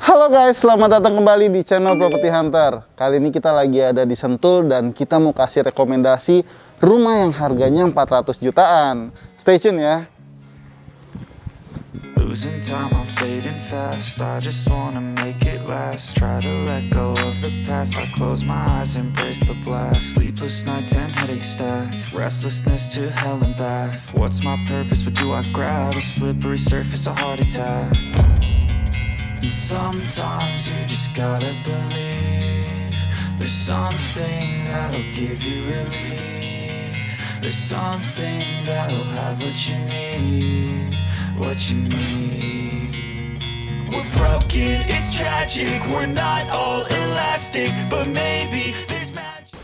Halo guys, selamat datang kembali di channel Property Hunter. Kali ini kita lagi ada di Sentul dan kita mau kasih rekomendasi rumah yang harganya 400 jutaan. Stay tune ya. Losing time, I'm fading fast. I just wanna make it last. Try to let go of the past. I close my eyes, embrace the blast. Sleepless nights and headaches stack. Restlessness to hell and back. What's my purpose? What do I grab? A slippery surface, a heart attack. And sometimes you just gotta believe there's something that'll give you relief. There's something that'll have what you need. What you need. We're broken, it's tragic. We're not all elastic, but maybe there's magic.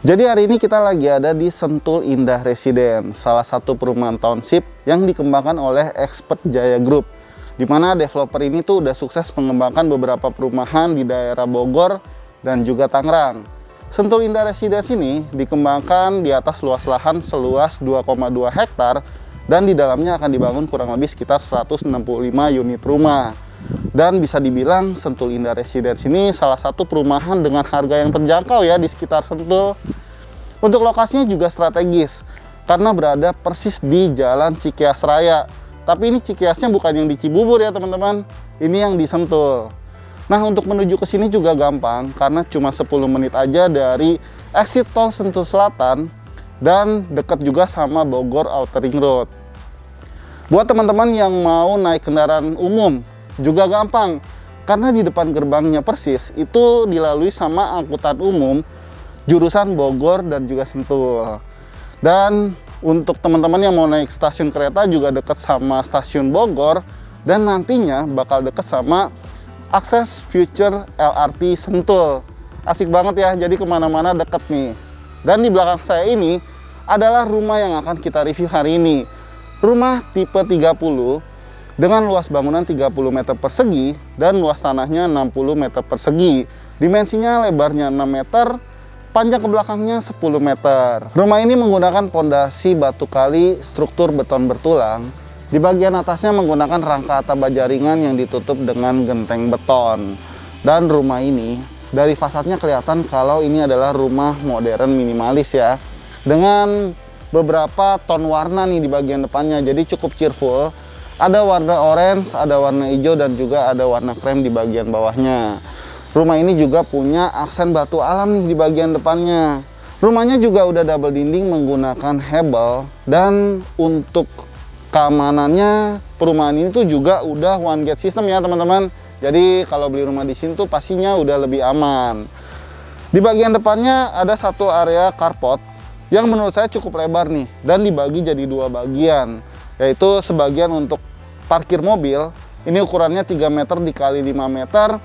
Jadi hari ini kita lagi ada di Sentul Indah Residence, salah satu perumahan township yang dikembangkan oleh Expert Jaya Group, di mana developer ini tuh udah sukses mengembangkan beberapa perumahan di daerah Bogor dan juga Tangerang. Sentul Indah Residence ini dikembangkan di atas luas lahan seluas 2,2 hektar dan di dalamnya akan dibangun kurang lebih sekitar 165 unit rumah. Dan bisa dibilang Sentul Indah Residence ini salah satu perumahan dengan harga yang terjangkau ya di sekitar Sentul. Untuk lokasinya juga strategis karena berada persis di Jalan Cikias Raya. Tapi ini Cikiasnya bukan yang di Cibubur ya teman-teman, ini yang di Sentul. Nah, untuk menuju ke sini juga gampang karena cuma 10 menit aja dari exit tol Sentul Selatan dan dekat juga sama Bogor Outer Ring Road. Buat teman-teman yang mau naik kendaraan umum juga gampang karena di depan gerbangnya persis itu dilalui sama angkutan umum jurusan Bogor dan juga Sentul. Dan untuk teman-teman yang mau naik stasiun kereta juga dekat sama stasiun Bogor dan nantinya bakal dekat sama akses future LRT Sentul. Asik banget ya, jadi kemana-mana deket nih. Dan di belakang saya ini adalah rumah yang akan kita review hari ini. Rumah tipe 30 dengan luas bangunan 30 meter persegi dan luas tanahnya 60 meter persegi. Dimensinya lebarnya 6 meter, panjang ke belakangnya 10 meter. Rumah ini menggunakan pondasi batu kali struktur beton bertulang. Di bagian atasnya menggunakan rangka atap baja ringan yang ditutup dengan genteng beton. Dan rumah ini dari fasadnya kelihatan kalau ini adalah rumah modern minimalis ya. Dengan beberapa ton warna nih di bagian depannya, jadi cukup cheerful. Ada warna orange, ada warna hijau, dan juga ada warna krem di bagian bawahnya. Rumah ini juga punya aksen batu alam nih di bagian depannya. Rumahnya juga udah double dinding menggunakan hebel, dan untuk keamanannya perumahan ini tuh juga udah one gate system ya teman-teman. Jadi kalau beli rumah di sini tuh pastinya udah lebih aman. Di bagian depannya ada satu area carport yang menurut saya cukup lebar nih dan dibagi jadi dua bagian, yaitu sebagian untuk parkir mobil, ini ukurannya 3 meter dikali 5 meter,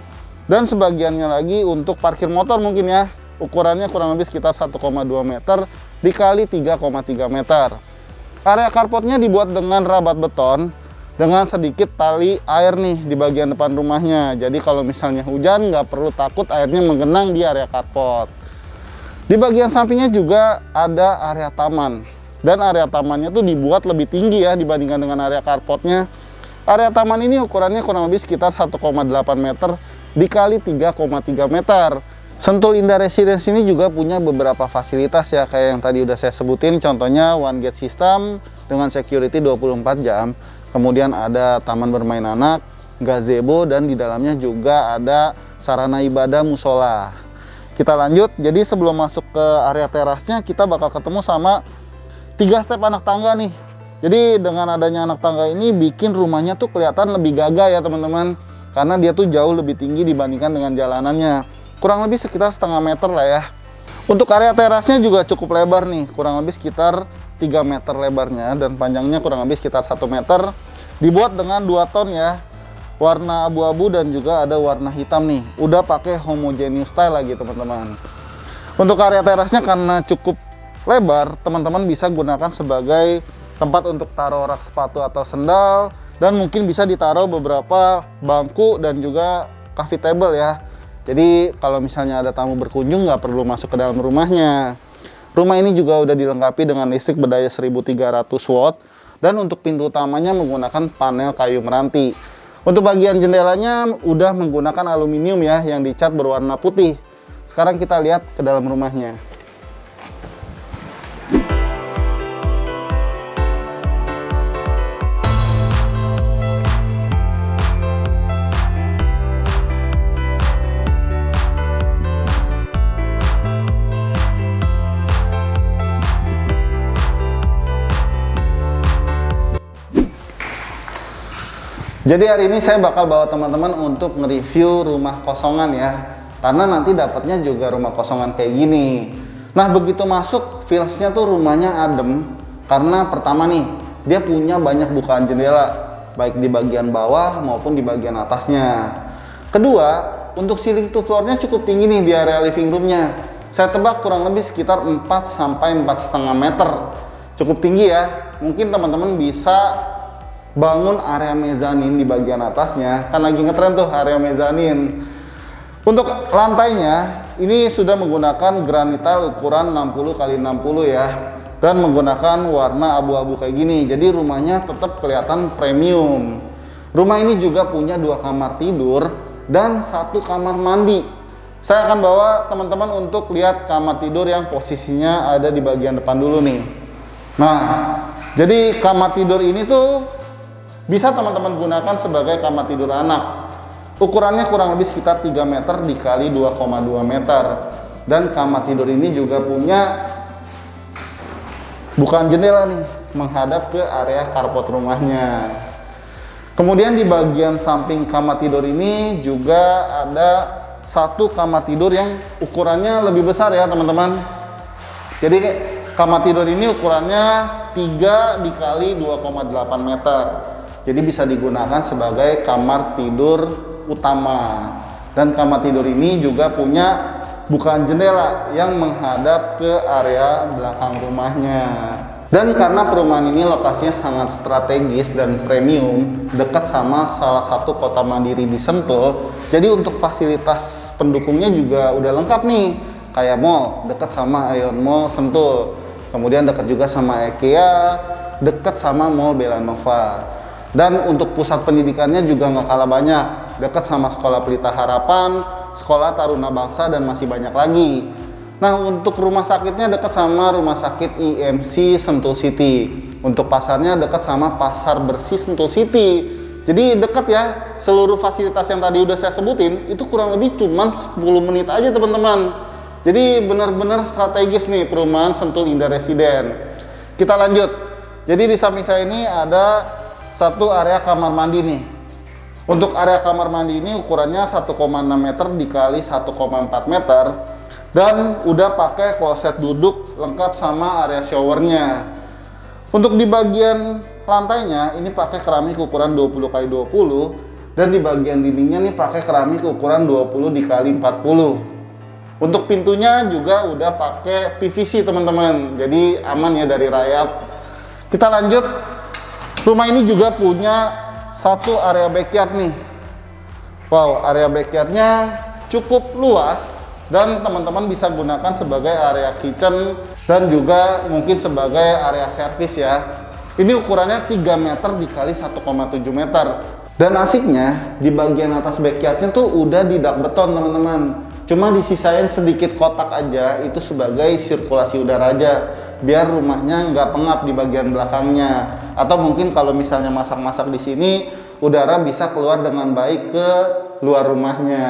dan sebagiannya lagi untuk parkir motor mungkin ya, ukurannya kurang lebih sekitar 1,2 meter dikali 3,3 meter. Area carportnya dibuat dengan rabat beton dengan sedikit tali air nih di bagian depan rumahnya, jadi kalau misalnya hujan nggak perlu takut airnya menggenang di area carport. Di bagian sampingnya juga ada area taman, dan area tamannya tuh dibuat lebih tinggi ya dibandingkan dengan area carportnya. Area taman ini ukurannya kurang lebih sekitar 1,8 meter dikali 3,3 meter. Sentul Indah Residence ini juga punya beberapa fasilitas ya, kayak yang tadi udah saya sebutin, contohnya one gate system dengan security 24 jam. Kemudian ada taman bermain anak, gazebo, dan di dalamnya juga ada sarana ibadah musola. Kita lanjut, jadi sebelum masuk ke area terasnya kita bakal ketemu sama 3 step anak tangga nih. Jadi dengan adanya anak tangga ini bikin rumahnya tuh kelihatan lebih gagah ya teman-teman, karena dia tuh jauh lebih tinggi dibandingkan dengan jalanannya, kurang lebih sekitar setengah meter lah ya. Untuk area terasnya juga cukup lebar nih, kurang lebih sekitar 3 meter lebarnya dan panjangnya kurang lebih sekitar 1 meter. Dibuat dengan 2 ton ya, warna abu-abu dan juga ada warna hitam nih. Udah pakai homogeneous style lagi teman-teman. Untuk area terasnya karena cukup lebar, teman-teman bisa gunakan sebagai tempat untuk taruh rak sepatu atau sendal, dan mungkin bisa ditaruh beberapa bangku dan juga coffee table ya. Jadi kalau misalnya ada tamu berkunjung nggak perlu masuk ke dalam rumahnya. Rumah ini juga udah dilengkapi dengan listrik berdaya 1300 watt, dan untuk pintu utamanya menggunakan panel kayu meranti. Untuk bagian jendelanya udah menggunakan aluminium ya, yang dicat berwarna putih. Sekarang kita lihat ke dalam rumahnya. Jadi hari ini saya bakal bawa teman-teman untuk nge-review rumah kosongan ya. Karena nanti dapatnya juga rumah kosongan kayak gini. Nah, begitu masuk feels-nya tuh rumahnya adem. Karena pertama nih, dia punya banyak bukaan jendela, baik di bagian bawah maupun di bagian atasnya. Kedua, untuk ceiling to floor-nya cukup tinggi nih di area living room-nya. Saya tebak kurang lebih sekitar 4 sampai 4,5 meter. Cukup tinggi ya. Mungkin teman-teman bisa bangun area mezanin di bagian atasnya, kan lagi ngetren tuh area mezanin. Untuk lantainya ini sudah menggunakan granita ukuran 60 x 60 ya, dan menggunakan warna abu-abu kayak gini, jadi rumahnya tetap kelihatan premium. Rumah ini juga punya 2 kamar tidur dan 1 kamar mandi. Saya akan bawa teman-teman untuk lihat kamar tidur yang posisinya ada di bagian depan dulu nih. Nah, jadi kamar tidur ini tuh bisa teman-teman gunakan sebagai kamar tidur anak. Ukurannya kurang lebih sekitar 3 meter dikali 2,2 meter. Dan kamar tidur ini juga punya bukaan jendela nih, menghadap ke area carport rumahnya. Kemudian di bagian samping kamar tidur ini juga ada 1 kamar tidur yang ukurannya lebih besar ya teman-teman. Jadi kamar tidur ini ukurannya 3 dikali 2,8 meter. Jadi bisa digunakan sebagai kamar tidur utama. Dan kamar tidur ini juga punya bukaan jendela yang menghadap ke area belakang rumahnya. Dan karena perumahan ini lokasinya sangat strategis dan premium, dekat sama salah satu kota mandiri di Sentul, jadi untuk fasilitas pendukungnya juga udah lengkap nih. Kayak mall, dekat sama Aeon Mall Sentul. Kemudian dekat juga sama IKEA, dekat sama Mall Belanova. Dan untuk pusat pendidikannya juga nggak kalah banyak, dekat sama Sekolah Pelita Harapan, Sekolah Taruna Bangsa, dan masih banyak lagi. Nah, untuk rumah sakitnya dekat sama Rumah Sakit IMC Sentul City. Untuk pasarnya dekat sama Pasar Bersih Sentul City. Jadi dekat ya, seluruh fasilitas yang tadi udah saya sebutin, itu kurang lebih cuma 10 menit aja teman-teman. Jadi benar-benar strategis nih perumahan Sentul Indah Residen. Kita lanjut. Jadi di samping saya ini ada 1 area kamar mandi nih. Untuk area kamar mandi ini ukurannya 1,6 meter dikali 1,4 meter dan udah pakai kloset duduk lengkap sama area showernya. Untuk di bagian lantainya ini pakai keramik ukuran 20 x 20 dan di bagian dindingnya nih pakai keramik ukuran 20 dikali 40. Untuk pintunya juga udah pakai PVC teman-teman, jadi aman ya dari rayap. Kita lanjut. Rumah ini juga punya 1 area backyard nih. Wow, area backyardnya cukup luas dan teman-teman bisa gunakan sebagai area kitchen dan juga mungkin sebagai area servis ya. Ini ukurannya 3 meter dikali 1,7 meter. Dan asiknya di bagian atas backyardnya tuh udah di dak beton teman-teman. Cuma disisain sedikit kotak aja itu sebagai sirkulasi udara aja, biar rumahnya nggak pengap di bagian belakangnya. Atau mungkin kalau misalnya masak-masak di sini, udara bisa keluar dengan baik ke luar rumahnya.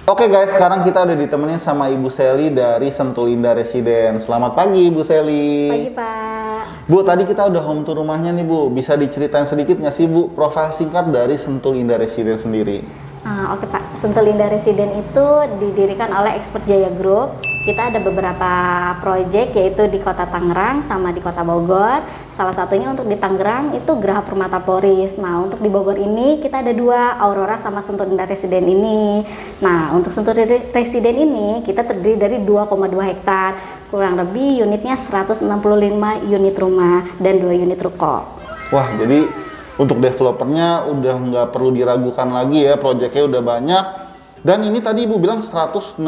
Oke guys, sekarang kita udah ditemenin sama Ibu Sally dari Sentul Indah Residen. Selamat pagi Ibu Sally. Pagi Pak. Bu, tadi kita udah home tour rumahnya nih Bu. Bisa diceritain sedikit nggak sih Bu, profil singkat dari Sentul Indah Residen sendiri? Oke Pak, Sentul Indah Residen itu didirikan oleh Expert Jaya Group. Kita ada beberapa proyek yaitu di Kota Tangerang sama di Kota Bogor. Salah satunya untuk di Tangerang itu Graha Permata Poris. Nah, untuk di Bogor ini kita ada 2, Aurora sama Sentul Indah Residen ini. Nah, untuk Sentul Residen ini kita terdiri dari 2,2 hektar. Kurang lebih unitnya 165 unit rumah dan 2 unit ruko. Wah, jadi Untuk developernya udah nggak perlu diragukan lagi ya, proyeknya udah banyak. Dan ini tadi Ibu bilang 165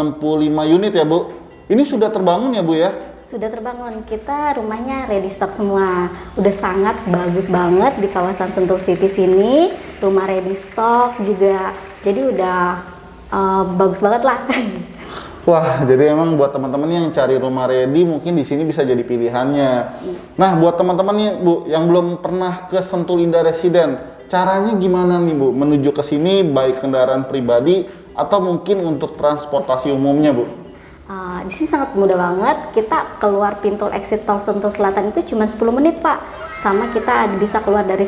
unit ya Bu. Ini sudah terbangun ya Bu ya? Sudah terbangun, kita rumahnya ready stock semua. Udah sangat bagus banget di kawasan Sentul City sini. Rumah ready stock juga, jadi udah bagus banget lah. Wah, jadi emang buat teman-teman yang cari rumah ready mungkin di sini bisa jadi pilihannya. Nah, buat teman-teman nih Bu yang belum pernah ke Sentul Indah Residen, caranya gimana nih Bu menuju ke sini baik kendaraan pribadi atau mungkin untuk transportasi umumnya Bu? Di sini sangat mudah banget. Kita keluar pintu exit tol Sentul Selatan itu cuma 10 menit Pak. Sama kita bisa keluar dari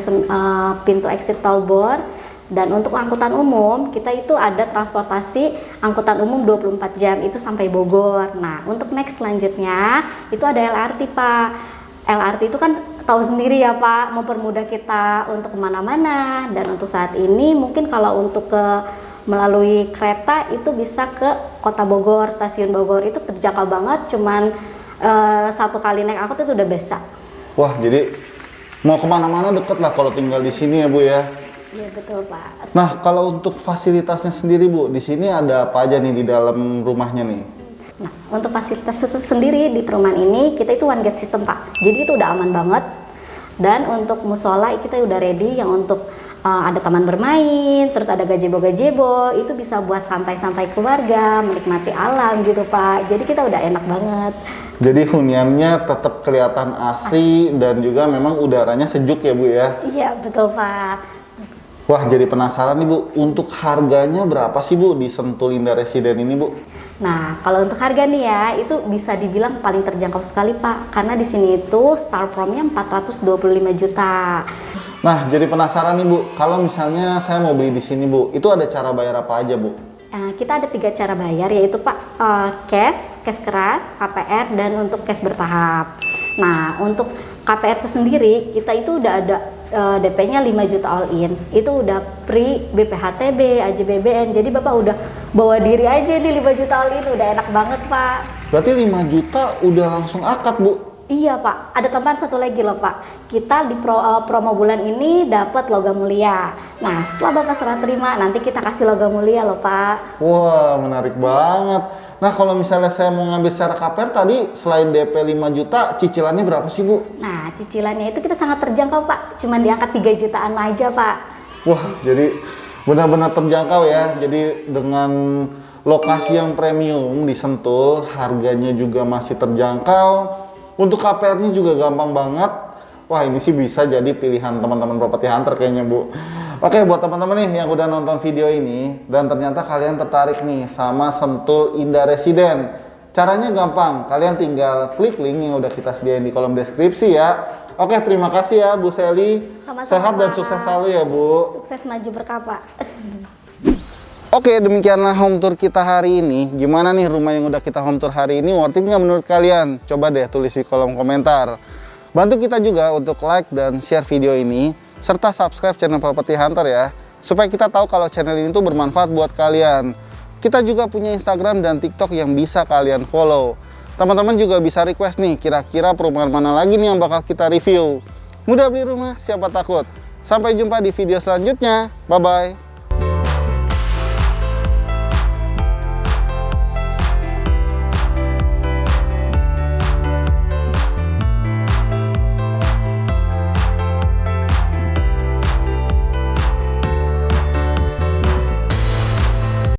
pintu exit tol Bor. Dan untuk angkutan umum, kita itu ada transportasi angkutan umum 24 jam itu sampai Bogor. Nah, untuk next selanjutnya itu ada LRT Pak. LRT itu kan tahu sendiri ya Pak, mempermudah kita untuk kemana-mana. Dan untuk saat ini mungkin kalau untuk melalui kereta itu bisa ke Kota Bogor, stasiun Bogor itu terjangkau banget. Cuman satu kali naik angkot itu udah bisa. Wah, jadi mau kemana-mana deket lah kalau tinggal di sini ya Bu ya. Iya betul Pak. Nah, kalau untuk fasilitasnya sendiri Bu, di sini ada apa aja nih di dalam rumahnya nih? Nah, untuk fasilitas sendiri di perumahan ini kita itu one gate system Pak. Jadi itu udah aman banget. Dan untuk musola kita udah ready yang untuk ada taman bermain, terus ada gazebo-gazebo, itu bisa buat santai-santai keluarga, menikmati alam gitu Pak. Jadi kita udah enak banget. Jadi huniannya tetap kelihatan asri dan juga memang udaranya sejuk ya Bu ya? Iya betul Pak. Wah, jadi penasaran nih Bu, untuk harganya berapa sih Bu di Sentul Indah Residen ini Bu? Nah, kalau untuk harga nih ya, itu bisa dibilang paling terjangkau sekali Pak. Karena di sini itu start from-nya 425 juta. Nah, jadi penasaran nih Bu, kalau misalnya saya mau beli di sini Bu, itu ada cara bayar apa aja Bu? Kita ada 3 cara bayar, yaitu Pak, cash keras, KPR, dan untuk cash bertahap. Nah, untuk KPR itu sendiri, kita itu udah ada DP-nya 5 juta all in. Itu udah free BPHTB, AJBBN. Jadi Bapak udah bawa diri aja nih 5 juta all in, udah enak banget Pak. Berarti 5 juta udah langsung akad Bu? Iya Pak, ada tambahan satu lagi loh Pak. Kita di promo bulan ini dapat logam mulia. Nah, setelah Bapak serah terima, nanti kita kasih logam mulia loh Pak. Wah, menarik banget. Nah, kalau misalnya saya mau ngambil secara KPR tadi, selain DP 5 juta, cicilannya berapa sih Bu? Nah, cicilannya itu kita sangat terjangkau Pak. Cuman di angka 3 jutaan aja Pak. Wah, jadi benar-benar terjangkau ya. Jadi dengan lokasi yang premium di Sentul, harganya juga masih terjangkau. Untuk KPR-nya juga gampang banget. Wah, ini sih bisa jadi pilihan teman-teman property hunter kayaknya Bu. Oke, buat teman-teman nih yang udah nonton video ini dan ternyata kalian tertarik nih sama Sentul Indah Residen. Caranya gampang, kalian tinggal klik link yang udah kita sediain di kolom deskripsi ya. Oke, terima kasih ya Bu Sally. Sama-sama, Sehat dan Pak. sukses selalu ya Bu. Sukses maju berkah Pak. Oke, demikianlah home tour kita hari ini. Gimana nih rumah yang udah kita home tour hari ini? Worth it nggak menurut kalian? Coba deh tulis di kolom komentar. Bantu kita juga untuk like dan share video ini, serta subscribe channel Property Hunter ya, supaya kita tahu kalau channel ini tuh bermanfaat buat kalian. Kita juga punya Instagram dan TikTok yang bisa kalian follow. Teman-teman juga bisa request nih, kira-kira perumahan mana lagi nih yang bakal kita review. Mudah beli rumah, siapa takut. Sampai jumpa di video selanjutnya. Bye-bye.